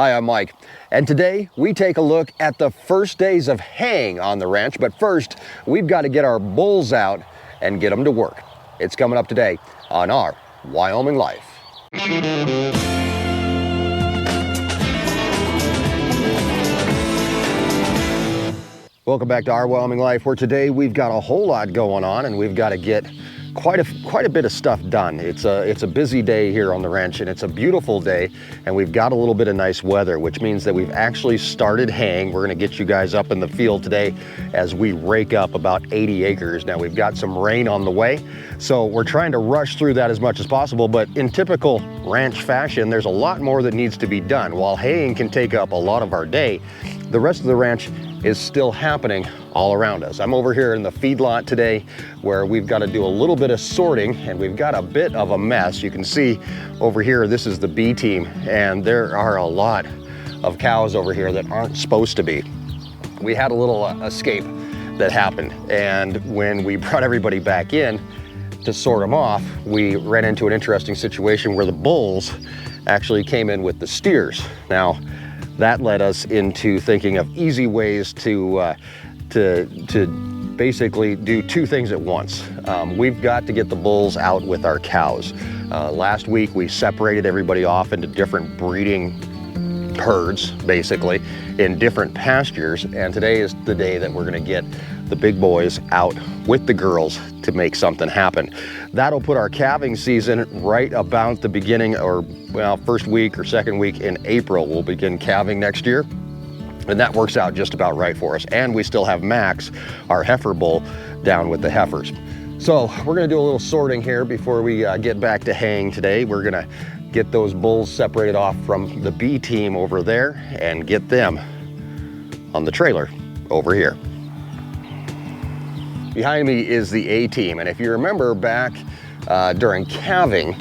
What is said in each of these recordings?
Hi, I'm Mike, and today we take a look at the first days of haying on the ranch, but first we've got to get our bulls out and get them to work. It's coming up today on Our Wyoming Life. Welcome back to Our Wyoming Life, where today we've got a whole lot going on and we've got to get quite a bit of stuff done. It's a busy day here on the ranch, and it's a beautiful day, and we've got a little bit of nice weather, which means that we've actually started haying. We're going to get you guys up in the field today as we rake up about 80 acres. Now we've got some rain on the way, so we're trying to rush through that as much as possible, but in typical ranch fashion, there's a lot more that needs to be done. While haying can take up a lot of our day, the rest of the ranch is still happening all around us. I'm over here in the feedlot today where we've got to do a little bit of sorting, and we've got a bit of a mess. You can see over here, this is the B team, and there are a lot of cows over here that aren't supposed to be. We had a little escape that happened, and when we brought everybody back in to sort them off, we ran into an interesting situation where the bulls actually came in with the steers. Now, that led us into thinking of easy ways to basically do two things at once. We've got to get the bulls out with our cows. Last week we separated everybody off into different breeding herds, basically, in different pastures, and today is the day that we're going to get the big boys out with the girls to make something happen. That'll put our calving season right about the beginning, or well, first week or second week in April. We'll begin calving next year, and that works out just about right for us. And we still have Max, our heifer bull, down with the heifers. So we're going to do a little sorting here before we get back to haying today. We're going to get those bulls separated off from the B team over there and get them on the trailer over here. Behind me is the A team, and if you remember back during calving,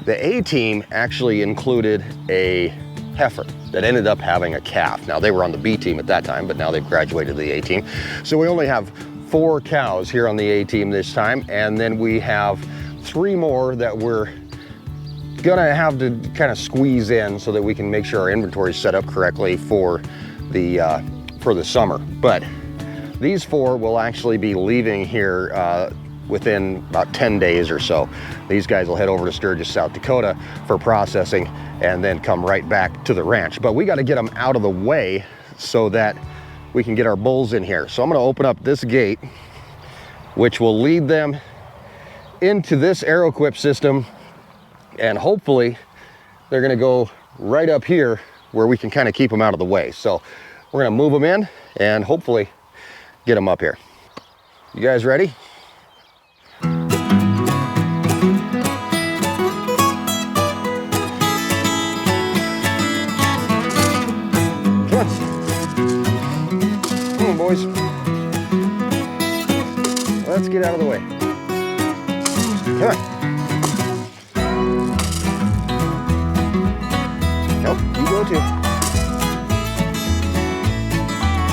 the A team actually included a heifer that ended up having a calf. Now, they were on the B team at that time, but now they've graduated to the A team. So we only have 4 cows here on the A team this time, and then we have 3 more that we're gonna have to kind of squeeze in so that we can make sure our inventory is set up correctly for the summer. But these 4 will actually be leaving here within about 10 days or so. These guys will head over to Sturgis, South Dakota for processing and then come right back to the ranch. But we got to get them out of the way so that we can get our bulls in here. So I'm going to open up this gate, which will lead them into this Arrowquip system, and hopefully they're going to go right up here where we can kind of keep them out of the way. So we're going to move them in and hopefully get them up here. You guys ready? Come on, boys. Let's get out of the way. Come on. Nope, you go too.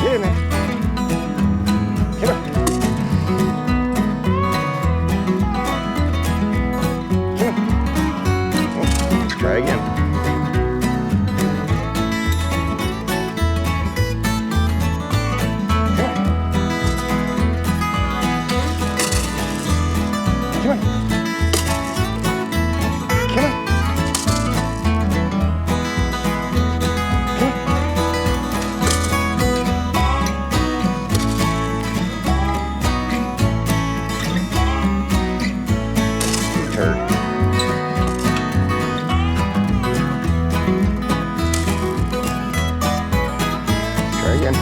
Get in there. Come on. Come on. Oh, let's try again. Come on. Come on. Come on. Try again.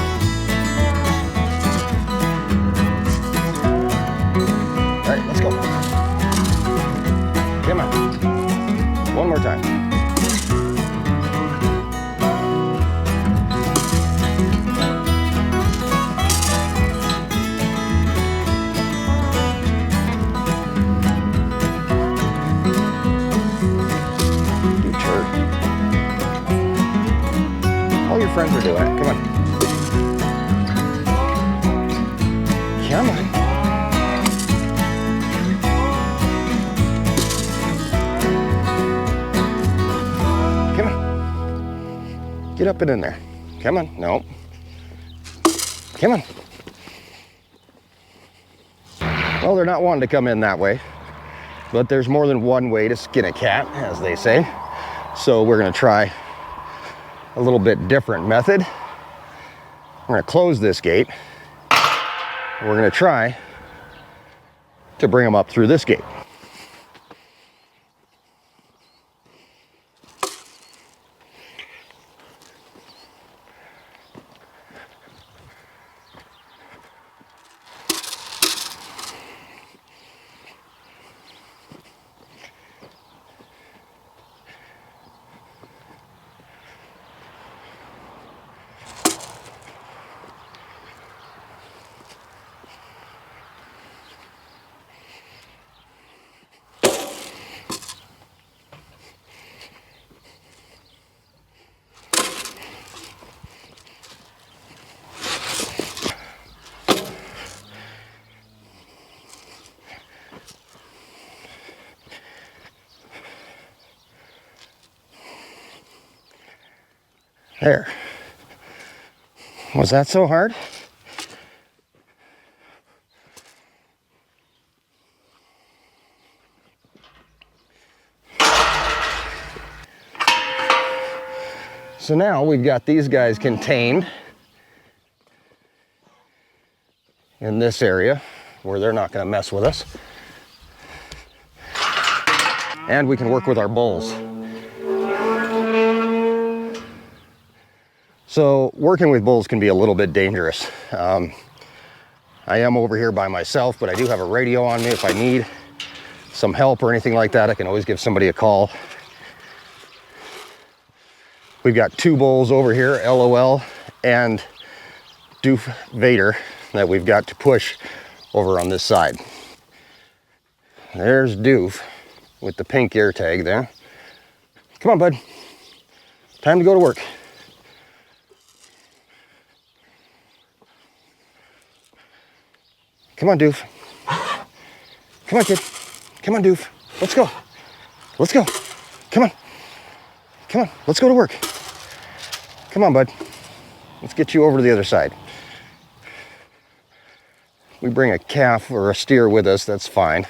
All right, let's go. Come on. One more time. You turd. All your friends are doing it. Come on. Come on. Get up and in there. Come on. No. Come on. Well, they're not wanting to come in that way, but there's more than one way to skin a cat, as they say. So we're going to try a little bit different method. We're going to close this gate. We're going to try to bring them up through this gate. There. Was that so hard? So now we've got these guys contained in this area where they're not going to mess with us. And we can work with our bulls. So working with bulls can be a little bit dangerous. I am over here by myself, but I do have a radio on me. If I need some help or anything like that, I can always give somebody a call. We've got two bulls over here, LOL and Doof Vader, that we've got to push over on this side. There's Doof with the pink ear tag there. Come on, bud. Time to go to work. Come on, Doof. Come on, kid. Come on, Doof. Let's go. Let's go. Come on. Come on. Let's go to work. Come on, bud. Let's get you over to the other side. We bring a calf or a steer with us, that's fine.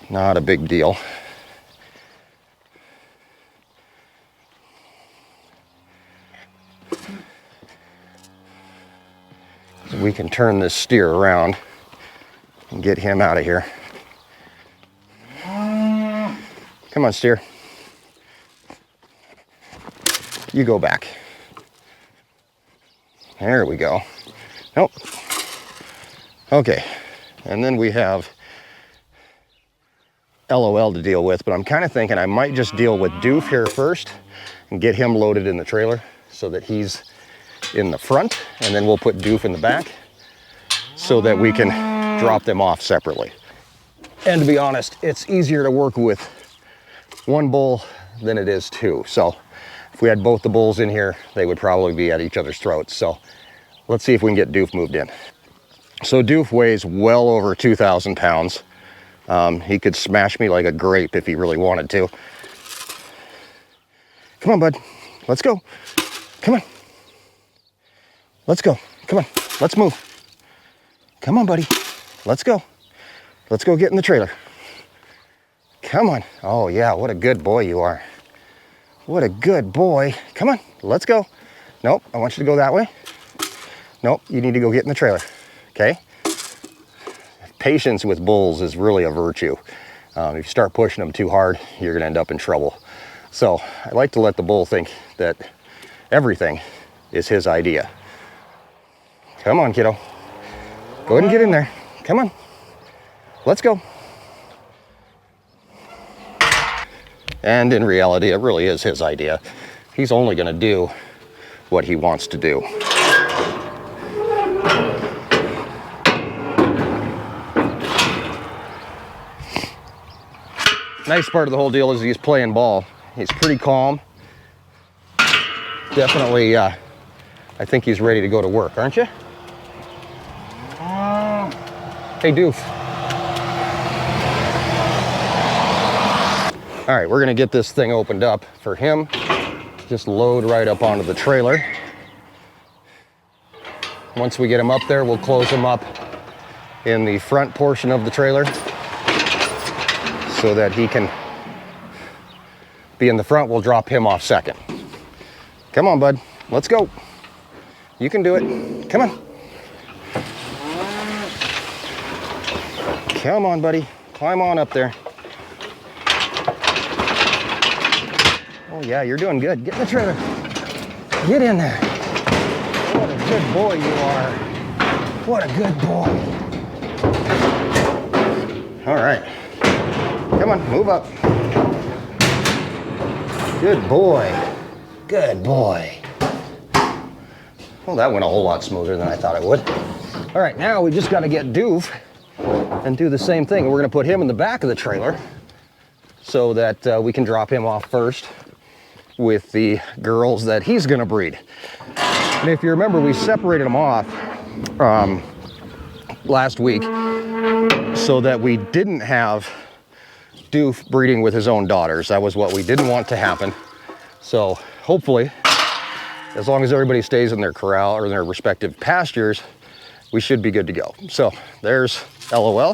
Not a big deal. We can turn this steer around and get him out of here. Come on, steer. You go back. There we go. Nope. Okay. And then we have LOL to deal with, but I'm kind of thinking I might just deal with Doof here first and get him loaded in the trailer so that he's in the front, and then we'll put Doof in the back so that we can drop them off separately. And to be honest, it's easier to work with one bull than it is two. So if we had both the bulls in here, they would probably be at each other's throats. So let's see if we can get Doof moved in. So Doof weighs well over 2,000 pounds. He could smash me like a grape if he really wanted to. Come on, bud. Let's go. Come on. Let's go. Come on. Let's move. Come on, buddy. Let's go. Let's go get in the trailer. Come on. Oh, yeah. What a good boy you are. What a good boy. Come on. Let's go. Nope. I want you to go that way. Nope. You need to go get in the trailer. Okay? Patience with bulls is really a virtue. If you start pushing them too hard, you're going to end up in trouble. So I like to let the bull think that everything is his idea. Come on, kiddo. Go ahead and get in there. Come on. Let's go. And in reality, it really is his idea. He's only going to do what he wants to do. Nice part of the whole deal is he's playing ball. He's pretty calm. Definitely, I think he's ready to go to work, aren't you? Hey, Doof. All right, we're gonna get this thing opened up for him just load right up onto the trailer. Once we get him up there, we'll close him up in the front portion of the trailer so that he can be in the front. We'll drop him off second. Come on, bud. Let's go. You can do it. Come on. Come on, buddy. Climb on up there. Oh, yeah, you're doing good. Get in the trailer. Get in there. What a good boy you are. What a good boy. All right. Come on, move up. Good boy. Good boy. Well, that went a whole lot smoother than I thought it would. All right, now we just got to get Doof and do the same thing. We're going to put him in the back of the trailer so that we can drop him off first with the girls that he's going to breed. And if you remember, we separated them off last week so that we didn't have Doof breeding with his own daughters. That was what we didn't want to happen. So hopefully, as long as everybody stays in their corral or in their respective pastures, we should be good to go. So there's LOL.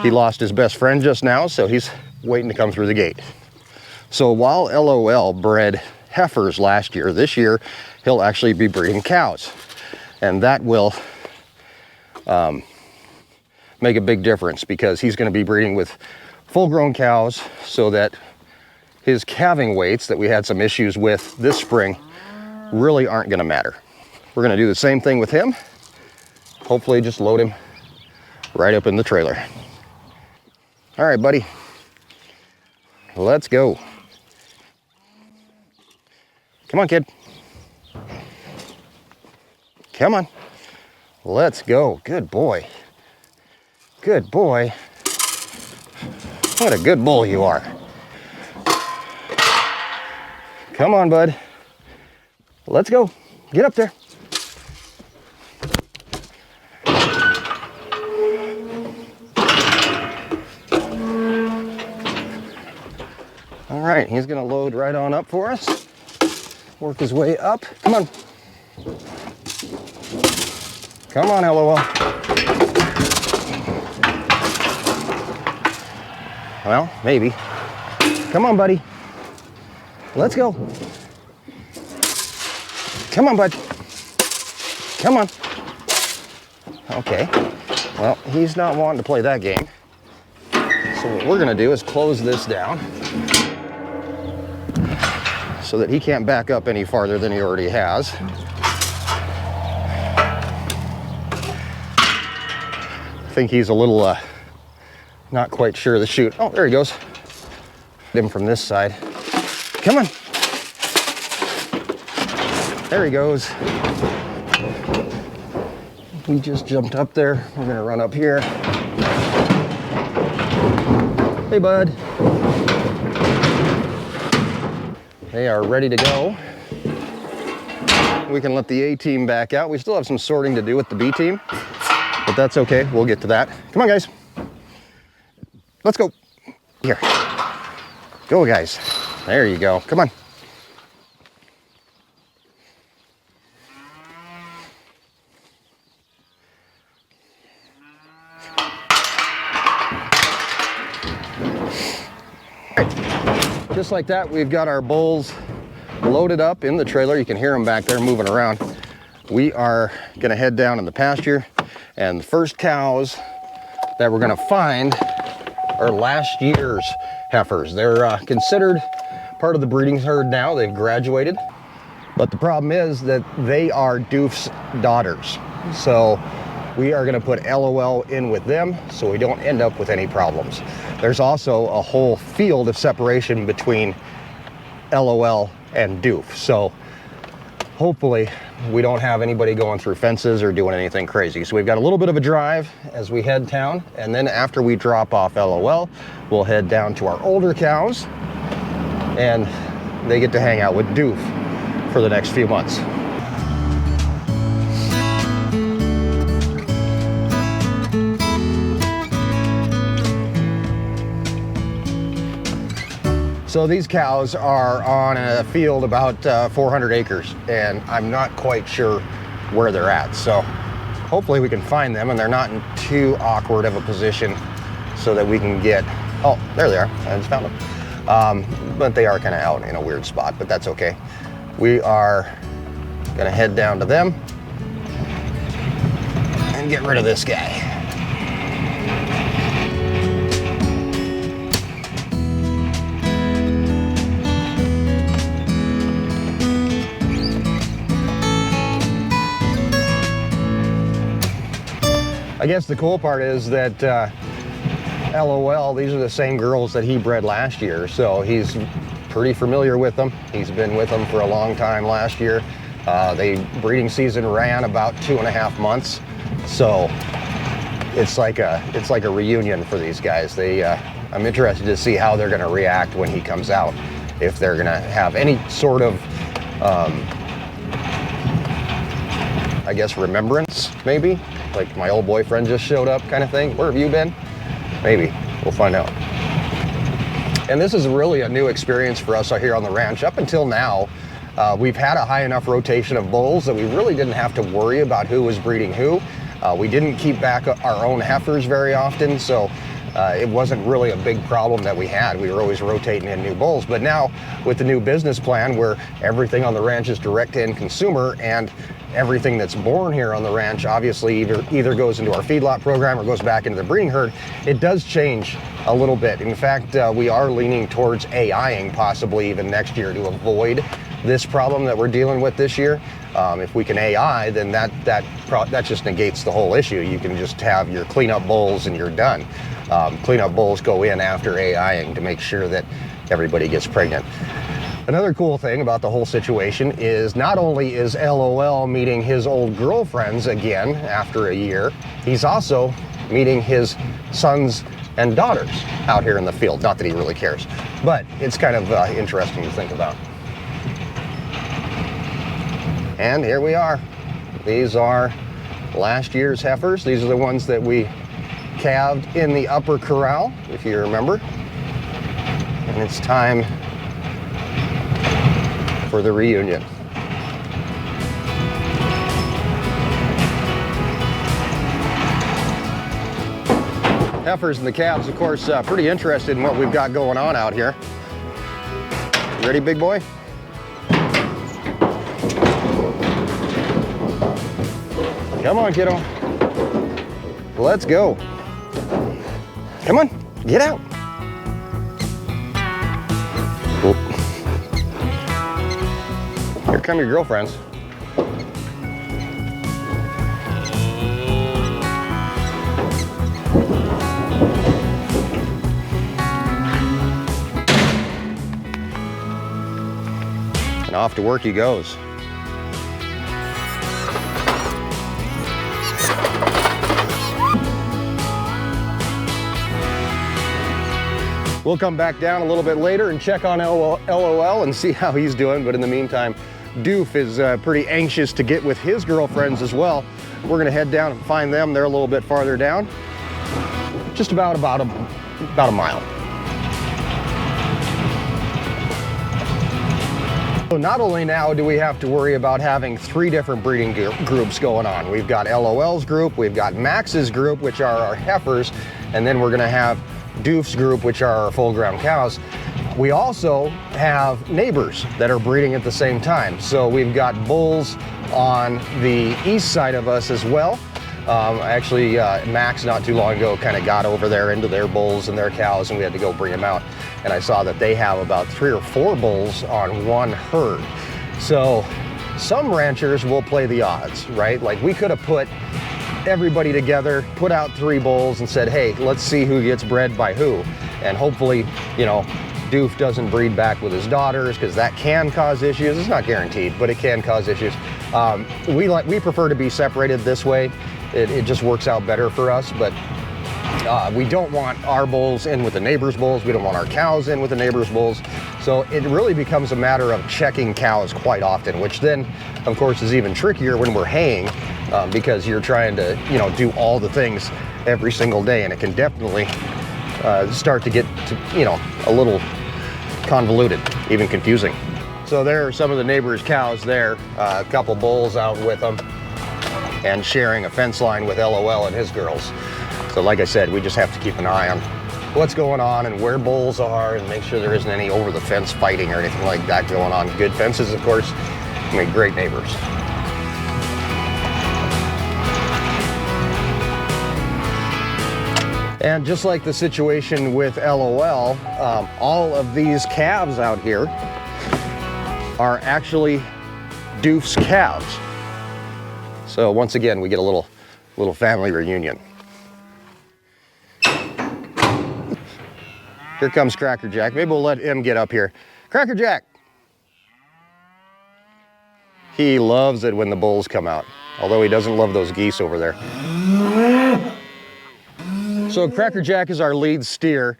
He lost his best friend just now, so he's waiting to come through the gate. So while LOL bred heifers last year, this year he'll actually be breeding cows. And that will make a big difference because he's going to be breeding with full-grown cows so that his calving weights that we had some issues with this spring really aren't going to matter. We're going to do the same thing with him. Hopefully just load him right up in the trailer. All right, buddy. Let's go. Come on, kid. Come on. Let's go. Good boy. Good boy. What a good bull you are. Come on, bud. Let's go. Get up there. All right, he's gonna load right on up for us. Work his way up. Come on. Come on, LOL. Well, maybe. Come on, buddy. Let's go. Come on, bud. Come on. Okay. Well, he's not wanting to play that game. So what we're gonna do is close this down so that he can't back up any farther than he already has. I think he's a little not quite sure of the chute. Oh, there he goes. Him from this side. Come on. There he goes. He just jumped up there. We're gonna run up here. Hey, bud. They are ready to go. We can let the A team back out. We still have some sorting to do with the B team, but that's okay. We'll get to that. Come on, guys. Let's go. Here. Go, guys. There you go. Come on. Just like that, we've got our bulls loaded up in the trailer. You can hear them back there moving around. We are gonna head down in the pasture, and the first cows that we're gonna find are last year's heifers. They're considered part of the breeding herd now. They've graduated, but the problem is that they are Doof's daughters. So we are gonna put LOL in with them so we don't end up with any problems. There's also a whole field of separation between LOL and Doof. So hopefully we don't have anybody going through fences or doing anything crazy. So we've got a little bit of a drive as we head down, and then after we drop off LOL, we'll head down to our older cows and they get to hang out with Doof for the next few months. So these cows are on a field about 400 acres, and I'm not quite sure where they're at. So hopefully we can find them and they're not in too awkward of a position so that we can get, oh, there they are, I just found them. But they are kind of out in a weird spot, but that's okay. We are gonna head down to them and get rid of this guy. I guess the cool part is that LOL, these are the same girls that he bred last year, so he's pretty familiar with them. He's been with them for a long time last year. The breeding season ran about 2.5 months, so it's like a reunion for these guys. I'm interested to see how they're going to react when he comes out. If they're going to have any sort of, I guess, remembrance, maybe. Like my old boyfriend just showed up kind of thing. Where have you been? Maybe. We'll find out. And this is really a new experience for us here on the ranch. Up until now, we've had a high enough rotation of bulls that we really didn't have to worry about who was breeding who. We didn't keep back our own heifers very often, so it wasn't really a big problem that we had. We were always rotating in new bulls. But now with the new business plan where everything on the ranch is direct to end consumer, and everything that's born here on the ranch obviously either goes into our feedlot program or goes back into the breeding herd, it does change a little bit. In fact, we are leaning towards AIing possibly even next year to avoid this problem that we're dealing with this year. If we can AI, then that just negates the whole issue. You can just have your cleanup bulls and you're done. Cleanup bulls go in after AIing to make sure that everybody gets pregnant. Another cool thing about the whole situation is not only is LOL meeting his old girlfriends again after a year, he's also meeting his sons and daughters out here in the field. Not that he really cares, but it's kind of interesting to think about. And here we are. These are last year's heifers. These are the ones that we calved in the upper corral, if you remember. And it's time for the reunion. Heifers and the calves, of course, pretty interested in what we've got going on out here. You ready, big boy? Come on, kiddo. Let's go. Come on, get out. Here come your girlfriends. And off to work he goes. We'll come back down a little bit later and check on LOL and see how he's doing, but in the meantime, Doof is pretty anxious to get with his girlfriends as well. We're gonna head down and find them. They're a little bit farther down, just about a mile. So not only now do we have to worry about having 3 different breeding groups going on. We've got LOL's group, we've got Max's group, which are our heifers, and then we're gonna have Doof's group, which are our full ground cows. We also have neighbors that are breeding at the same time. So we've got bulls on the east side of us as well. Actually, Max not too long ago kind of got over there into their bulls and their cows, and we had to go bring them out. And I saw that they have about 3 or 4 bulls on one herd. So some ranchers will play the odds, right? Like we could have put everybody together, put out 3 bulls and said, hey, let's see who gets bred by who. And hopefully, you know, Doof doesn't breed back with his daughters, because that can cause issues. It's not guaranteed, but it can cause issues. We prefer to be separated this way. It just works out better for us, but we don't want our bulls in with the neighbor's bulls. We don't want our cows in with the neighbor's bulls. So it really becomes a matter of checking cows quite often, which then, of course, is even trickier when we're haying, because you're trying to, you know, do all the things every single day, and it can definitely start to get to, you know, a little convoluted, even confusing. So there are some of the neighbors' cows there, a couple bulls out with them, and sharing a fence line with LOL and his girls. So like I said, we just have to keep an eye on what's going on and where bulls are and make sure there isn't any over the fence fighting or anything like that going on. Good fences, of course, make great neighbors. And just like the situation with LOL, all of these calves out here are actually Doof's calves. So once again, we get a little family reunion. Here comes Cracker Jack. Maybe we'll let him get up here. Cracker Jack. He loves it when the bulls come out, although he doesn't love those geese over there. So Cracker Jack is our lead steer.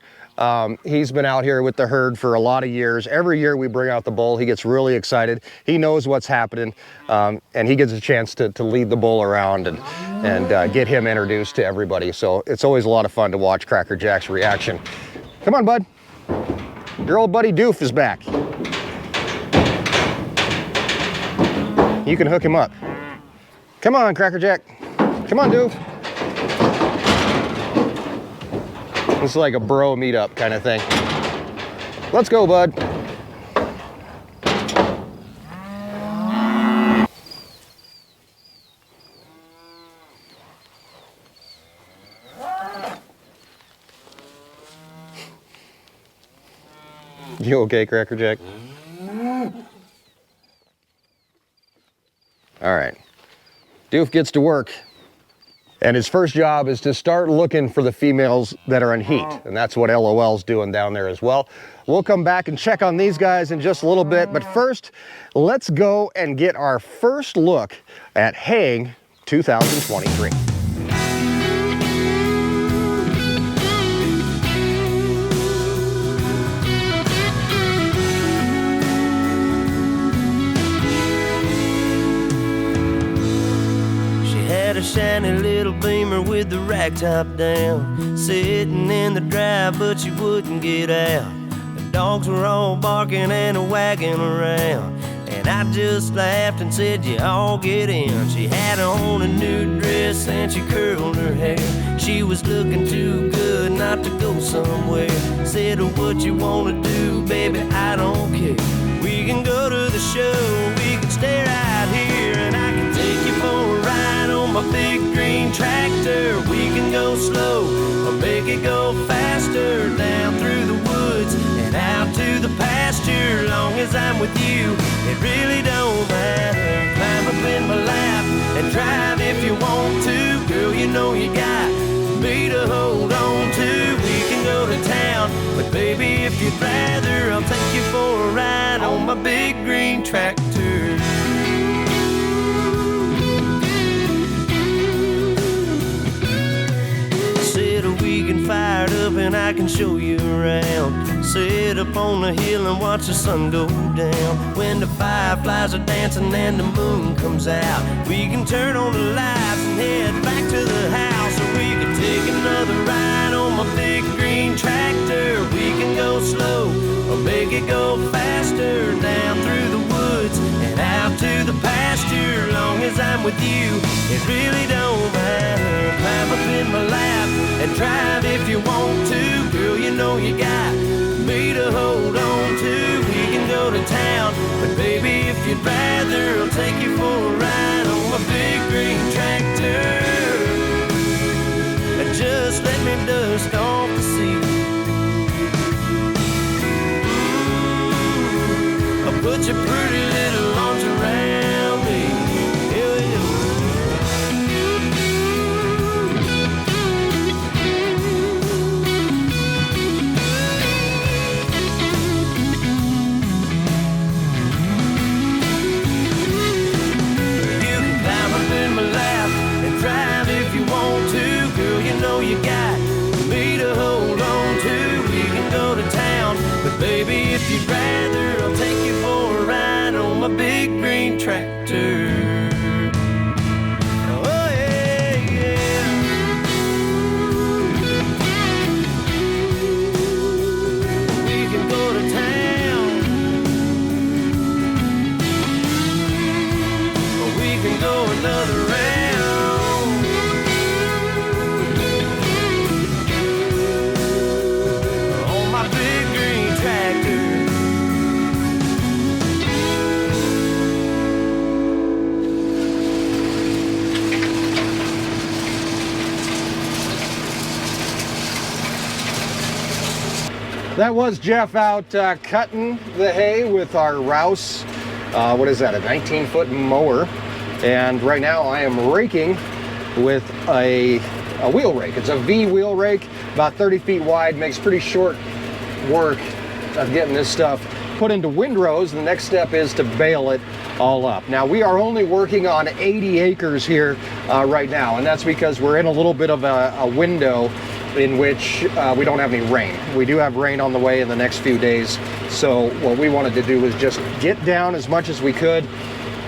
He's been out here with the herd for a lot of years. Every year we bring out the bull, he gets really excited. He knows what's happening, and he gets a chance to lead the bull around and get him introduced to everybody. So it's always a lot of fun to watch Cracker Jack's reaction. Come on, bud. Your old buddy Doof is back. You can hook him up. Come on, Cracker Jack. Come on, Doof. It's like a bro meetup kind of thing. Let's go, bud. You okay, Cracker Jack? All right. Doof gets to work. And his first job is to start looking for the females that are in heat. And that's what LOL's doing down there as well. We'll come back and check on these guys in just a little bit. But first, let's go and get our first look at haying 2023. A shiny little Beamer with the rack top down, sitting in the drive, but she wouldn't get out. The dogs were all barking and wagging around, and I just laughed and said, you all get in. She had on a new dress and she curled her hair. She was looking too good not to go somewhere. Said, oh, what you wanna do, baby, I don't care. We can go to the show, we can stay right here, and I can take you for a ride on my big green tractor. We can go slow or make it go faster, down through the woods and out to the pasture. Long as I'm with you, it really don't matter. Climb up in my lap and drive if you want to. Girl, you know you got me to hold on to. We can go to town, but baby, if you'd rather, I'll take you for a ride on my big green tractor. Fired up and I can show you around. Sit up on the hill and watch the sun go down. When the fireflies are dancing and the moon comes out, we can turn on the lights and head back to the house. Or we can take another ride on my big green tractor. We can go slow or make it go faster, down through the woods and out to the pasture. Long as I'm with you, it really don't matter. Climb up in my lap and drive if you want to. Girl, you know you got me to hold on to. We can go to town, but baby, if you'd rather, I'll take you for a ride on my big green tractor. Just let me dust off the seat. I'll put your pretty little arms around me. You got me to hold on to. We can go to town, but baby, if you'd rather, I'll take you for a ride on my big green tractor. Oh yeah, yeah. We can go to town. another round. On my big green tractor. That was Jeff out cutting the hay with our Rouse, what is that, a 19-foot mower. And right now I am raking with a wheel rake. It's a V wheel rake, about 30 feet wide, makes pretty short work of getting this stuff put into windrows. The next step is to bale it all up. Now we are only working on 80 acres here right now, and that's because we're in a little bit of a window in which we don't have any rain. We do have rain on the way in the next few days. So what we wanted to do was just get down as much as we could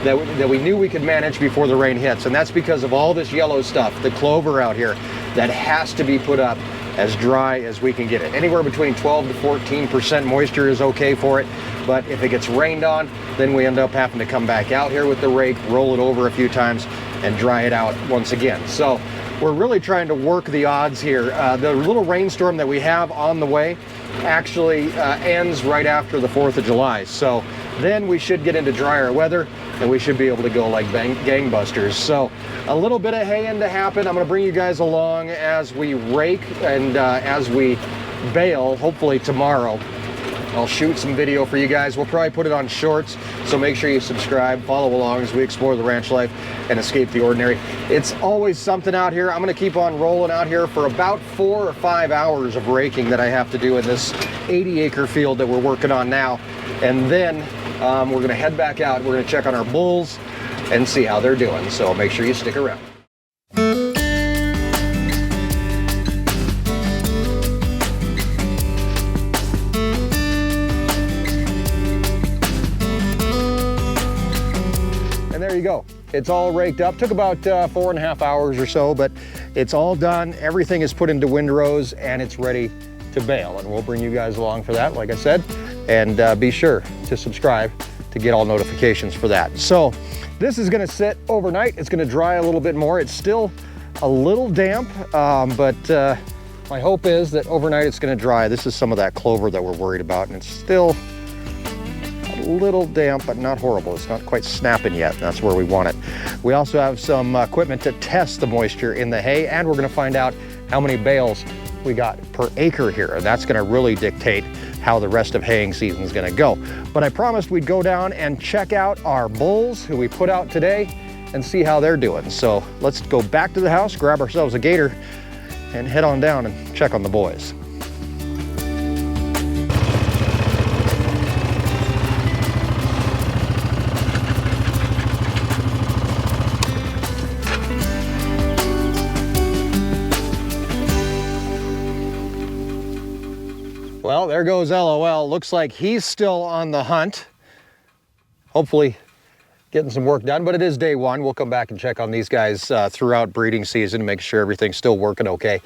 that we knew we could manage before the rain hits. And that's because of all this yellow stuff, the clover out here, that has to be put up as dry as we can get it. Anywhere between 12 to 14% moisture is okay for it. But if it gets rained on, then we end up having to come back out here with the rake, roll it over a few times, and dry it out once again. So we're really trying to work the odds here. The little rainstorm that we have on the way actually ends right after the 4th of July. So then we should get into drier weather and we should be able to go like gangbusters. So a little bit of haying to happen. I'm going to bring you guys along as we rake and as we bale, hopefully tomorrow. I'll shoot some video for you guys. We'll probably put it on shorts, so make sure you subscribe, follow along as we explore the ranch life and escape the ordinary. It's always something out here. I'm gonna keep on rolling out here for about 4 or 5 hours of raking that I have to do in this 80-acre field that we're working on now. And then we're gonna head back out. We're gonna check on our bulls and see how they're doing. So make sure you stick around. There you go. It's all raked up. Took about 4.5 hours or so, but it's all done. Everything is put into windrows and it's ready to bale. And we'll bring you guys along for that, like I said. And be sure to subscribe to get all notifications for that. So this is gonna sit overnight. It's gonna dry a little bit more. It's still a little damp, but my hope is that overnight it's gonna dry. This is some of that clover that we're worried about, and it's still a little damp, but not horrible. It's not quite snapping yet. That's where we want it. We also have some equipment to test the moisture in the hay, and we're gonna find out how many bales we got per acre here. And that's gonna really dictate how the rest of haying season is gonna go. But I promised we'd go down and check out our bulls who we put out today and see how they're doing. So let's go back to the house, grab ourselves a gator, and head on down and check on the boys. Well, there goes LOL. Looks like he's still on the hunt. Hopefully getting some work done, but it is day one. We'll come back and check on these guys throughout breeding season to make sure everything's still working okay.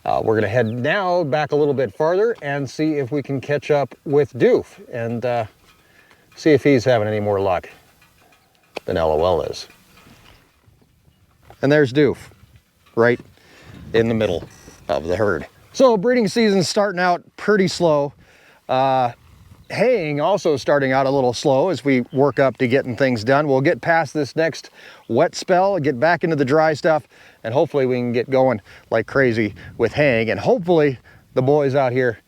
We're gonna head now back a little bit farther and see if we can catch up with Doof and see if he's having any more luck than LOL is. And there's Doof, right in the middle of the herd. So breeding season's starting out pretty slow. Haying also starting out a little slow as we work up to getting things done. We'll get past this next wet spell, get back into the dry stuff, and hopefully we can get going like crazy with haying, and hopefully the boys out here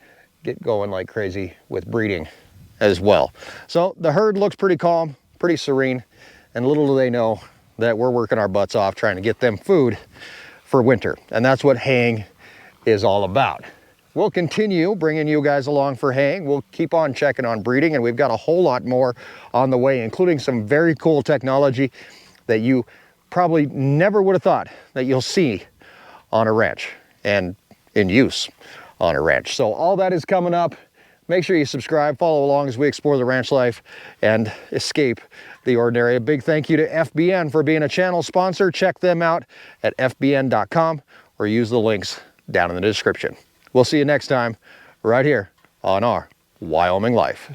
get going like crazy with breeding as well. So the herd looks pretty calm, pretty serene, and little do they know that we're working our butts off trying to get them food for winter. And that's what haying is all about. We'll continue bringing you guys along for haying. We'll keep on checking on breeding, and we've got a whole lot more on the way, including some very cool technology that you probably never would have thought that you'll see on a ranch and in use on a ranch. So all that is coming up. Make sure you subscribe, follow along as we explore the ranch life and escape the ordinary. A big thank you to FBN for being a channel sponsor. Check them out at fbn.com or use the links down in the description. We'll see you next time right here on Our Wyoming Life.